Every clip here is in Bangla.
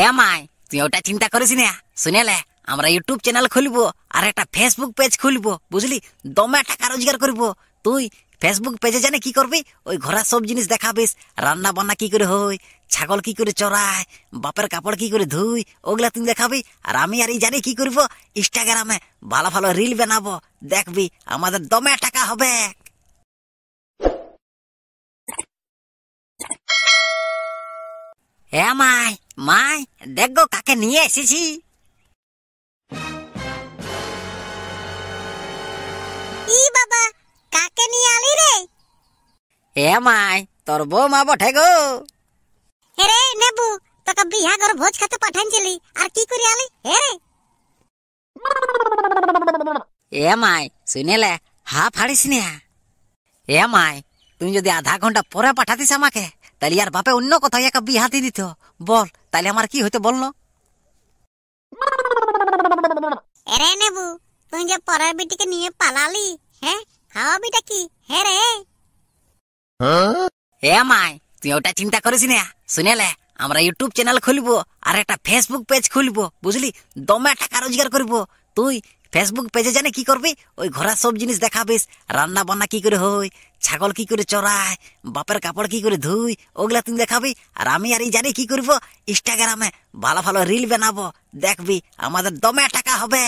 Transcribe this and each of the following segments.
এ মাই, তুই ওটা চিন্তা করিস না। শুনেলে আমরা ইউটিউব চ্যানেল খুলবো আর একটা ফেসবুক পেজ খুলবো, বুঝলি? দমে টাকা রোজগার করবো। তুই ফেসবুক পেজে জানে কি করবি? ওই ঘোরার সব জিনিস দেখাবিস, রান্না বান্না কি করে হয়, ছাগল কি করে চড়ায়, বাপের কাপড় কি করে ধুই, ওগুলা তুই দেখাবি। আর আমি আর এই জানি কি করবো, ইনস্টাগ্রামে ভালো ভালো রিল বানাবো, দেখবি আমাদের দমে টাকা হবে। এ মাই, মাই দেখো কাকে নিয়ে এসেছি। ই বাবা, কাকে নিয়ে আলি রে? এ মাই, তোর বৌমা বটে গো। রে নেবু, তোকে বিহা করে ভোজ খেতে পাঠানছিলি, আর কি করে আলি? হে রে এ মাই, শুনেলে হা ফাড়িস না। এ মাই, তুমি যদি আধা ঘন্টা পরে পাঠাতিস আমাকে, তাহলে আর বাপে অন্য কোথাও একা বিহাতি দিত। বল তাহলে আমার কি হইতো বললো? রে নেবু, তুই যে পরের বিটিকে নিয়ে পালালি, হ্যাঁ খাওয়াবিটা কি? হে রে এ মাই, তুই ওটা চিন্তা করিস না। শুনেলে আমরা ইউটিউব চ্যানেল খুলবো আর একটা ফেসবুক পেজ খুলবো, বুঝলি? দমে টাকা রোজগার করবো। তুই ফেসবুক পেজে জানে কি করবি? ওই ঘোরার সব জিনিস দেখাবিস, রান্না বান্না কি করে হয়, ছাগল কি করে চড়ায়, বাপের কাপড় কি করে ধুই, ওগুলা তুই দেখাবি। আর আমি আর এই জানি কি করবো, ইনস্টাগ্রামে ভালো ভালো রিল বানাবো, দেখবি আমাদের দমে টাকা হবে।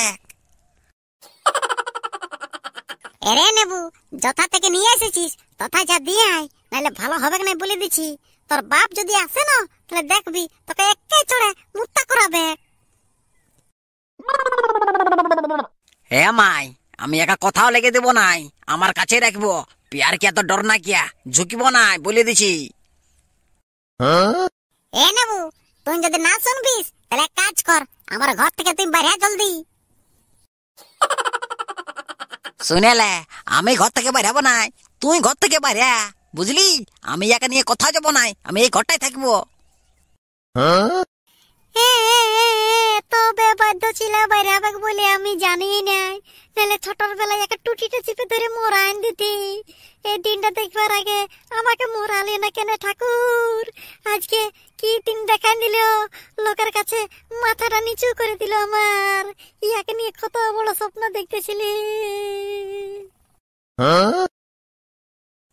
রে নেবু, যথা থেকে নিয়ে এসেছিস তথা যা দিয়ে আয়, নাহলে ভালো হবে না বলে দিচ্ছি। তোর বাপ যদি আসে না, তাহলে দেখবি তোকে একে চড়ে মুক্তা করাবে। হে মাই, আমি একা কোথাও লেগে দেবো নাই, আমার কাছে রাখবো। পিয়ার কি এত ডর না কিয়া, ঝুঁকিব নাই বলে দিছি। এ নেবু, তুই যদি না শুনবিস তাহলে এক কাজ কর, আমার ঘর থেকে তুই বাইরে জলদি। শুনেলে আমি ঘর থেকে বাইরাবো নাই, তুই ঘর থেকে বাইরে, বুঝলি? আমি একা নিয়ে কোথাও যাবো নাই, আমি এই ঘরটাই থাকবো। তবে বাধ্য ছিল বাইরে আবেগ বলে আমি জানি নাই, নাহলে ছোটর বেলায় একটা টুটিটা চিপে ধরে মোরাইন দিতি। এই দিনটা দেখবার আগে আমাকে মোরালি না কেন ঠাকুর? আজকে কি দিন দেখান দিল, লোকের কাছে মাথাটা নিচু করে দিল আমার। ইয়াকে নিয়ে কত বড় স্বপ্ন দেখতেছিলি।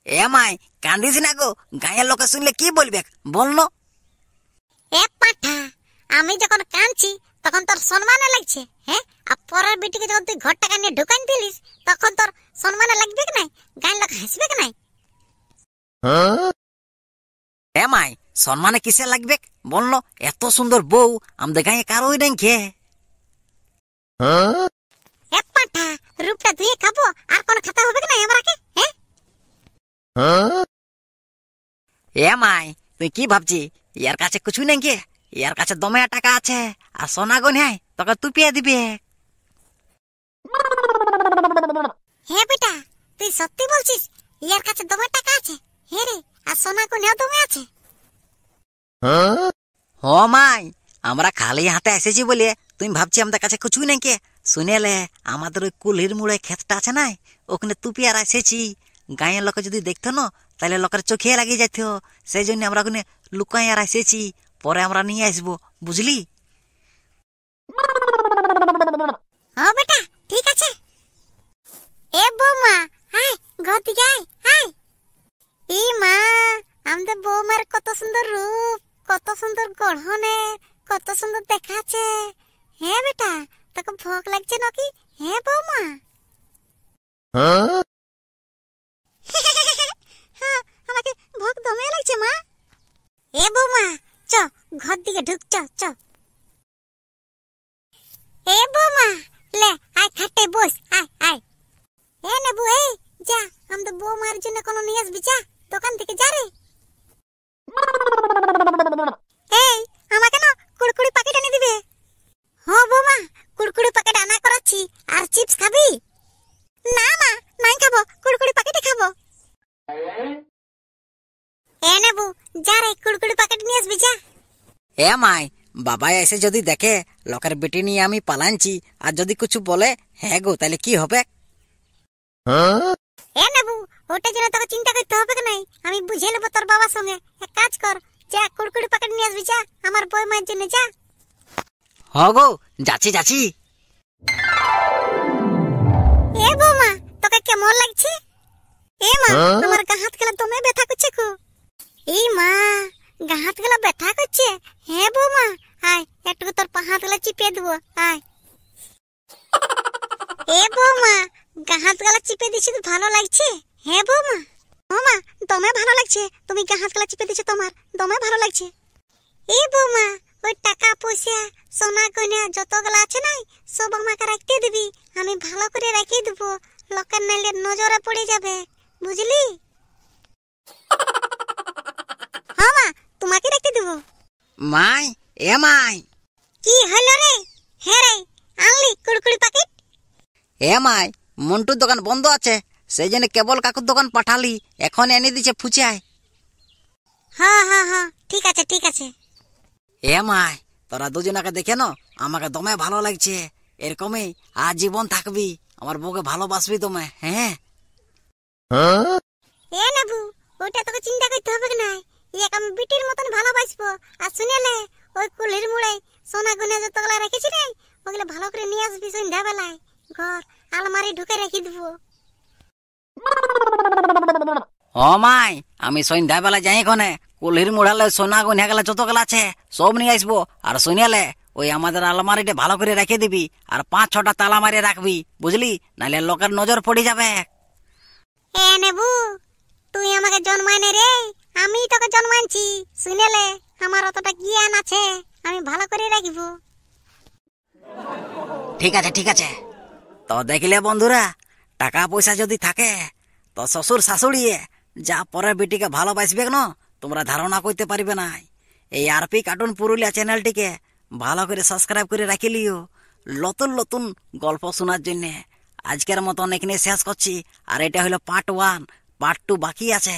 এ মাই, কান্দিস না গো, গায়ের লোকে শুনলে কি বলবে বলনো? এ পাঠা, আমি যখন কাঁদছি তখন তোর সম্মানে লাগছে, হ্যাঁ? আর পরের বিটিকে যখন তুই ঘর টাকা নিয়ে ঢুকান দিলিস, তখন তোর সম্মানে লাগবে কি নাই? গায়ের লোক হাসবে কি নাই? এ মাই, সম্মানে কিসে লাগবে বললো? এত সুন্দর বউ আমাদের গায়ে কারোই নাই খে। এ পাঠা, রূপটা ধুয়ে খাবো, আর কোন খাতা হবে কি নাই আমাকে? হ্যাঁ এ মাই, তুই কি ভাবছি ইয়ার কাছে কিছু নেই কে? ইয়ার কাছে দমে টাকা আছে, আর সোনা গো নেই, তোকে তুপিয়ে দিবে। হ্যাঁ বেটা, তুই সত্যি বলছিস? ইয়ার কাছে দমে টাকা আছে? হ্যাঁ রে, আর সোনা কোনেও দমে আছে? ও মাই, আমরা খালি হাতে এসেছি বলে তুমি ভাবছি আমাদের কাছে কিছুই নেই কে? শুনেলে আমাদের ওই কুলির মুড়ে ক্ষেতটা আছে না, ওখানে তুপি আর এসেছি। গাঁয়ের লোকে যদি দেখতো না, তাহলে লোকের চোখে লাগিয়ে যেত। সেই জন্য আমরা ওখানে লুকাই আর এসেছি, পরে আমরা নিয়ে আসবো, বুঝলি? হ্যাঁ বেটা, ঠিক আছে। এ বৌমা, হাই ঘর দিকে আয়, হাই। ই মা, আমাদের বৌমার কত সুন্দর রূপ, কত সুন্দর গড়নে, কত সুন্দর দেখাচ্ছে। হ্যাঁ বেটা, তোকে ভোগ লাগছে নাকি? হ্যাঁ বৌমা। হ্যাঁ, আমাকে ভোগ দমে লাগছে মা। এ বৌমা, চ ঘর দিকে ঢুক, চ চ। এ বৌমা, লে আয় খাটে বস, আয় আয়। এ নেবু, এই যা, আমাদের বৌমার জন্য কোনো নিয়ে আসবি, যা দোকান থেকে, যা রে। এই আমাকে না কুড়কুড়ি প্যাকেট এনে দিবে। হ্যাঁ বৌমা, কুড়কুড়ি প্যাকেট আনা করাচ্ছি। আর চিপস খাবি? না মা, নাই খাবো, কুড়কুড়ি প্যাকেটে খাবো। এ নেবু, যা রে কুড়কুড়ি প্যাকেট নিয়ে আসবি, যা। এ মাই, বাবা এসে যদি দেখে লোকের বেটি নিয়ে আমি পালানছি, আর যদি কিছু বলে হ্যাঁ গো, তাহলে কি হবে? এ নেবু, ওটার জন্য তোকে চিন্তা করতে হবে কি নাই, আমি বুঝে নেবো তোর বাবার সঙ্গে। এক কাজ কর, যা কুড়কুড়ি প্যাকেট নিয়ে আসবি, যা আমার বৌমার জন্য, যা। গো, যাচ্ছি যাচ্ছি। এ বৌমা, তোকে কেমন লাগছে? এ মা, আমার গা হাত গেলা দমে ব্যথা করছে গো। এই মা, গা হাত গেলা ব্যথা করছে। হ্যাঁ বৌমা, আয় একটু তোর পা হাত গেলা চিপে দেবো, আয়। এ বৌমা, গা হাত গেলা চিপে দিছি তো ভালো লাগছে? হ্যাঁ বৌমা। বৌমা, দমে ভালো লাগছে, তুমি গা হাত গেলা চিপে দিছো, তোমার দমে ভালো লাগছে। এই বৌমা, ওই টাকা পয়সা সোনা গয়না যতগুলো আছে নাই সব আমাকে রাখতে দিবি, আমি ভালো করে রেখে দেবো, লোকের নাইলে নজরে পড়ে যাবে, বুঝলি? হ্যাঁ মা, তোমাকে রাখতে দেবো। মাই, এ মাই। কি হলো রে? হ্যাঁ রে, আনলি কুড়কুড়ি প্যাকেট? এ মাই, মন্টুর দোকান বন্ধ আছে, সেই জন্য কেবল কাকুর দোকান পাঠালি, এখন এনে দিচ্ছে ফুচায়। হ্যাঁ হ্যাঁ হ্যাঁ, ঠিক আছে ঠিক আছে। এ মাই, তোরা দুজনাকে দেখে না আমাকে দমে ভালো লাগছে, এরকমই আজীবন থাকবি, আমার বউকে ভালোবাসবি তুমি। হ্যাঁ এ নেবু, ওটা তোকে চিন্তা করতে হবে না, এক আমি বিটির মতন ভালোবাসবো। আর শুনেলে, ওই কুলির মুড়াই সোনা গুনা যতগুলা রেখেছি রে, ওগুলো ভালো করে নিয়ে আসবি সন্ধ্যাবেলায়, ঘর আলমারি ঢুকে রেখে দেবো। ও মাই, আমি সন্ধ্যাবেলা যাই এখানে কুলির মুড়ালে সোনা গুনিয়া গেলে যতগুলো আছে সব নিয়ে আসবো। আর শুনিয়ালে ওই আমাদের আলমারিটা ভালো করে রেখে দিবি, আর 5-6টা তালা মারিয়ে রাখবি, বুঝলি, নাহলে লোকের নজর পড়ে যাবে। এ নেবু, তুই আমাকে জন্মাইনে রে, আমি তোকে জন্মানছি, শুনেলে আমার অতটা জ্ঞান আছে, আমি ভালো করে রাখবো। ঠিক আছে ঠিক আছে। তো দেখলে বন্ধুরা, টাকা পয়সা যদি থাকে তো শ্বশুর শাশুড়িয়ে যা পরের বেটিকে ভালোবাসবে না, তোমরা ধারণা করতে পারবে না। এই আরপি কার্টুন পুরুলিয়া চ্যানেলটিকে ভালো করে সাবস্ক্রাইব করে রাখি লিও নতুন নতুন গল্প শোনার জন্য। আজকের মতন এখানে শেষ করছি, আর এটা হলো পার্ট 1, পার্ট 2 বাকি আছে।